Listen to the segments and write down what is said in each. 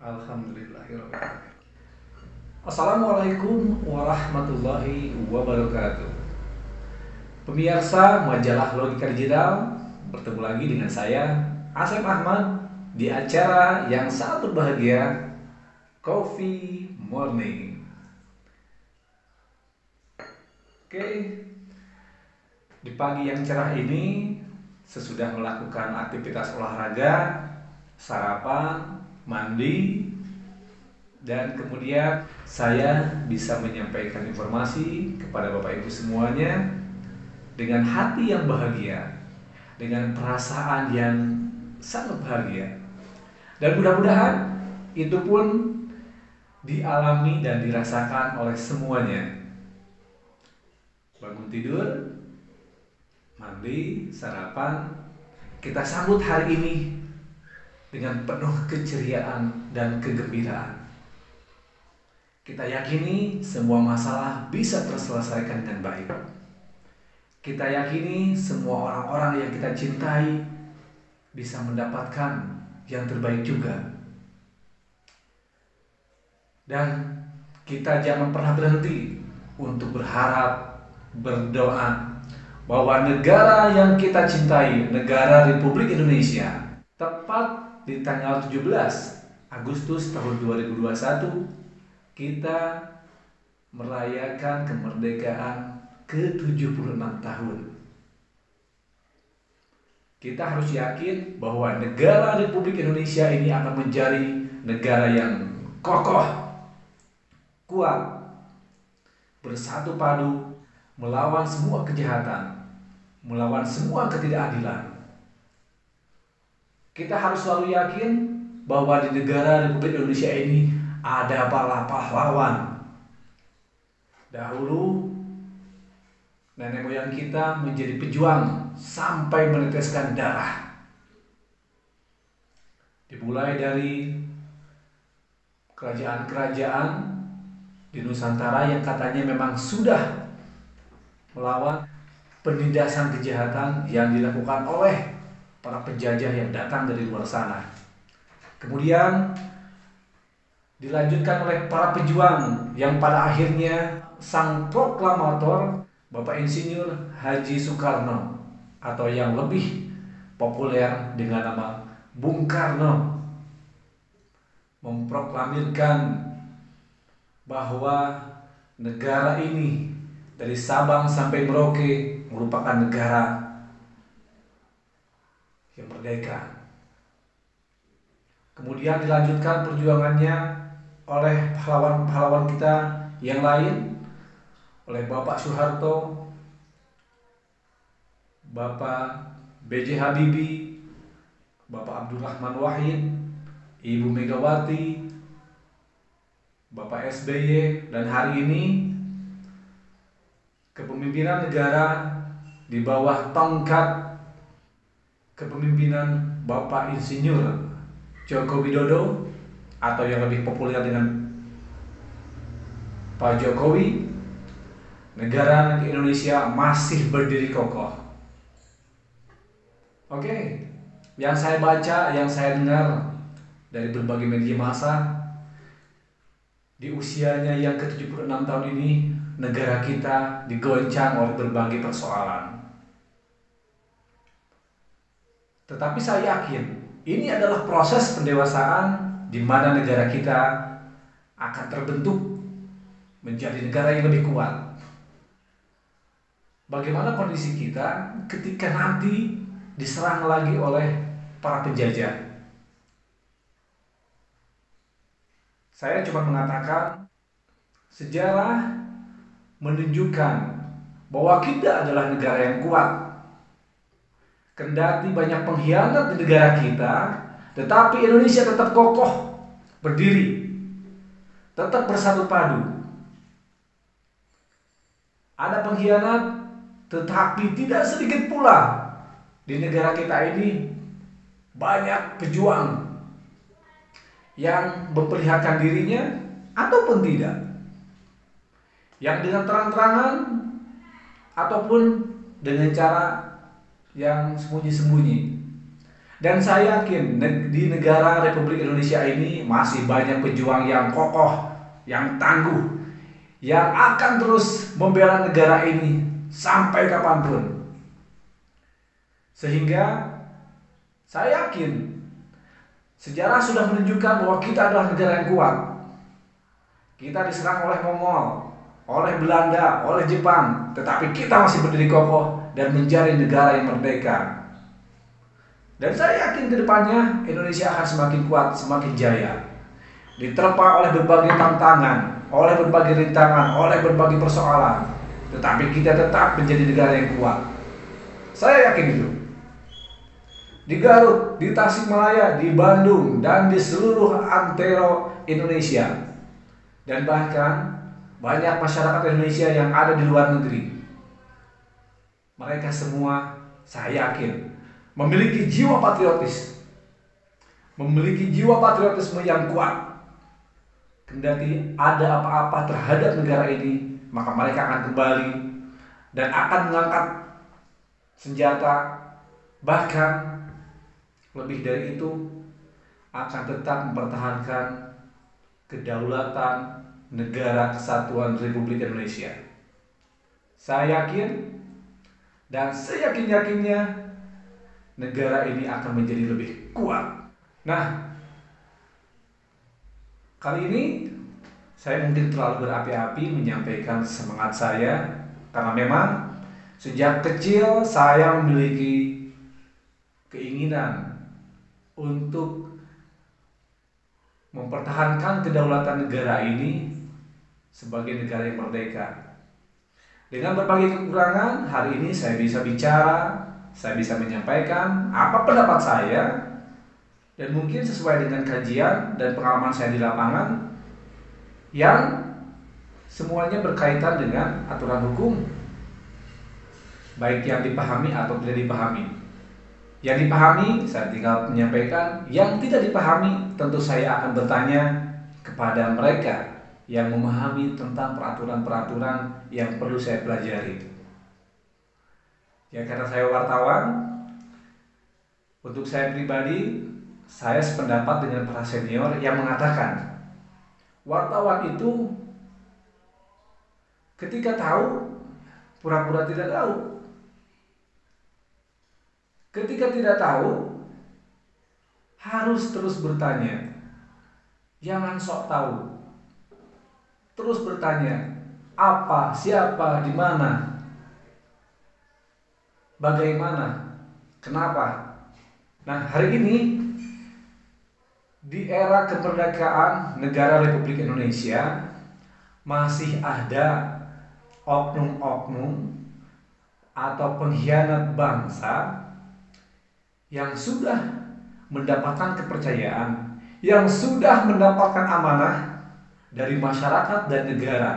Alhamdulillahirrahmanirrahim. Assalamualaikum warahmatullahi wabarakatuh. Pemirsa majalah Logika Digital, bertemu lagi dengan saya, Asep Ahmad, di acara yang sangat berbahagia, Coffee Morning. Oke, di pagi yang cerah ini, sesudah melakukan aktivitas olahraga, sarapan, mandi, dan kemudian saya bisa menyampaikan informasi kepada Bapak Ibu semuanya dengan hati yang bahagia, dengan perasaan yang sangat bahagia. Dan mudah-mudahan itu pun dialami dan dirasakan oleh semuanya. Bangun tidur, mandi, sarapan, kita sambut hari ini dengan penuh keceriaan dan kegembiraan. Kita yakini semua masalah bisa terselesaikan dengan baik. Kita yakini semua orang-orang yang kita cintai bisa mendapatkan yang terbaik juga. Dan kita jangan pernah berhenti untuk berharap, berdoa bahwa negara yang kita cintai, negara Republik Indonesia, tepat di tanggal 17 Agustus tahun 2021, kita merayakan kemerdekaan ke-76 tahun. Kita harus yakin bahwa negara Republik Indonesia ini akan menjadi negara yang kokoh, kuat, bersatu padu, melawan semua kejahatan, melawan semua ketidakadilan. Kita harus selalu yakin bahwa di negara Republik Indonesia ini ada para pahlawan. Dahulu nenek moyang kita menjadi pejuang sampai meneteskan darah. Dimulai dari kerajaan-kerajaan di Nusantara yang katanya memang sudah melawan penindasan kejahatan yang dilakukan oleh para penjajah yang datang dari luar sana. Kemudian dilanjutkan oleh para pejuang yang pada akhirnya sang proklamator Bapak Insinyur Haji Soekarno, atau yang lebih populer dengan nama Bung Karno, memproklamirkan bahwa negara ini dari Sabang sampai Merauke merupakan negara yang merdeka. Kemudian dilanjutkan perjuangannya oleh pahlawan-pahlawan kita yang lain, oleh Bapak Soeharto, Bapak B.J. Habibie, Bapak Abdurrahman Wahid, Ibu Megawati, Bapak SBY, dan hari ini kepemimpinan negara di bawah tongkat kepemimpinan Bapak Insinyur Joko Widodo, atau yang lebih populer dengan Pak Jokowi, negara Indonesia masih berdiri kokoh. Oke, yang saya baca, yang saya dengar dari berbagai media massa, di usianya yang ke-76 tahun ini, negara kita digoncang oleh berbagai persoalan. Tetapi saya yakin ini adalah proses pendewasaan di mana negara kita akan terbentuk menjadi negara yang lebih kuat. Bagaimana kondisi kita ketika nanti diserang lagi oleh para penjajah? Saya cuma mengatakan sejarah menunjukkan bahwa kita adalah negara yang kuat. Kendati banyak pengkhianat di negara kita, tetapi Indonesia tetap kokoh berdiri, tetap bersatu padu. Ada pengkhianat, tetapi tidak sedikit pula di negara kita ini banyak pejuang yang memperlihatkan dirinya ataupun tidak, yang dengan terang-terangan ataupun dengan cara yang sembunyi-sembunyi. Dan saya yakin di negara Republik Indonesia ini masih banyak pejuang yang kokoh, yang tangguh, yang akan terus membela negara ini sampai kapanpun. Sehingga saya yakin sejarah sudah menunjukkan bahwa kita adalah negara yang kuat. Kita diserang oleh Mongol, oleh Belanda, oleh Jepang, tetapi kita masih berdiri kokoh dan menjadi negara yang merdeka. Dan saya yakin ke depannya Indonesia akan semakin kuat, semakin jaya. Diterpa oleh berbagai tantangan, oleh berbagai rintangan, oleh berbagai persoalan, tetapi kita tetap menjadi negara yang kuat. Saya yakin itu. Di Garut, di Tasikmalaya, di Bandung, dan di seluruh antero Indonesia, dan bahkan banyak masyarakat Indonesia yang ada di luar negeri. Mereka semua, saya yakin, memiliki jiwa patriotis, memiliki jiwa patriotisme yang kuat. Kendati ada apa-apa terhadap negara ini, maka mereka akan kembali dan akan mengangkat senjata, bahkan lebih dari itu akan tetap mempertahankan kedaulatan negara kesatuan Republik Indonesia. Saya yakin dan seyakin-yakinnya negara ini akan menjadi lebih kuat. Nah, kali ini saya mungkin terlalu berapi-api menyampaikan semangat saya, karena memang sejak kecil saya memiliki keinginan untuk mempertahankan kedaulatan negara ini sebagai negara yang merdeka. Dengan berbagai kekurangan, hari ini saya bisa bicara, saya bisa menyampaikan apa pendapat saya, dan mungkin sesuai dengan kajian dan pengalaman saya di lapangan yang semuanya berkaitan dengan aturan hukum, baik yang dipahami atau tidak dipahami. Yang dipahami, saya tinggal menyampaikan. Yang tidak dipahami, tentu saya akan bertanya kepada mereka yang memahami tentang peraturan-peraturan yang perlu saya pelajari. Ya, karena saya wartawan, untuk saya pribadi, saya sependapat dengan para senior yang mengatakan wartawan itu ketika tahu, pura-pura tidak tahu. Ketika tidak tahu, harus terus bertanya. Jangan sok tahu. Terus bertanya, apa, siapa, di mana, bagaimana, kenapa. Nah, hari ini di era kemerdekaan negara Republik Indonesia masih ada oknum-oknum atau pengkhianat bangsa yang sudah mendapatkan kepercayaan, yang sudah mendapatkan amanah dari masyarakat dan negara,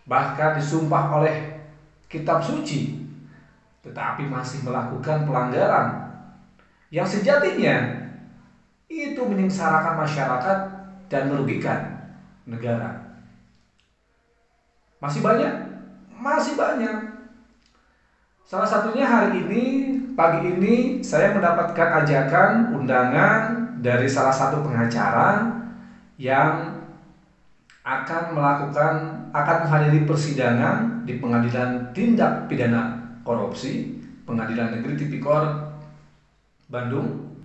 bahkan disumpah oleh kitab suci, tetapi masih melakukan pelanggaran yang sejatinya itu menyengsarakan masyarakat dan merugikan negara. Masih banyak? Masih banyak. Salah satunya hari ini, pagi ini saya mendapatkan ajakan undangan dari salah satu pengacara yang akan menghadiri persidangan di Pengadilan Tindak Pidana Korupsi, Pengadilan Negeri Tipikor Bandung,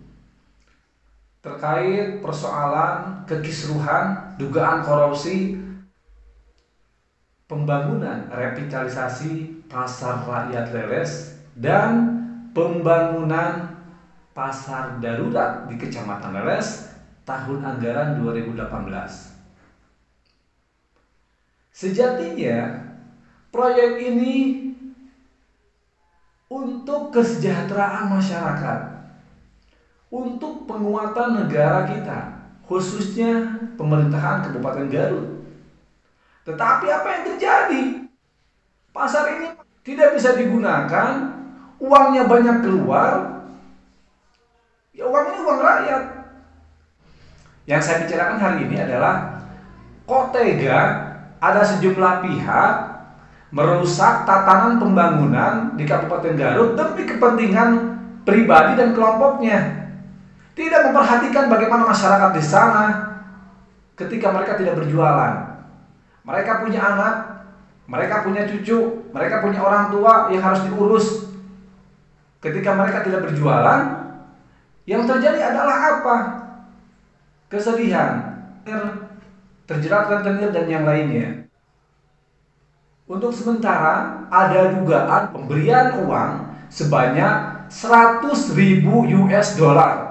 terkait persoalan kekisruhan, dugaan korupsi, pembangunan revitalisasi Pasar Rakyat Leles, dan pembangunan pasar darurat di Kecamatan Leles tahun anggaran 2018. Sejatinya proyek ini untuk kesejahteraan masyarakat, untuk penguatan negara kita, khususnya pemerintahan Kabupaten Garut. Tetapi apa yang terjadi? Pasar ini tidak bisa digunakan, uangnya banyak keluar, ya uang ini uang rakyat. Yang saya bicarakan hari ini adalah kok tega ada sejumlah pihak merusak tatanan pembangunan di Kabupaten Garut demi kepentingan pribadi dan kelompoknya. Tidak memperhatikan bagaimana masyarakat di sana ketika mereka tidak berjualan. Mereka punya anak, mereka punya cucu, mereka punya orang tua yang harus diurus. Ketika mereka tidak berjualan, yang terjadi adalah apa? Kesedihan, terjerat rentenir dan yang lainnya. Untuk sementara ada dugaan pemberian uang sebanyak 100.000 US dollar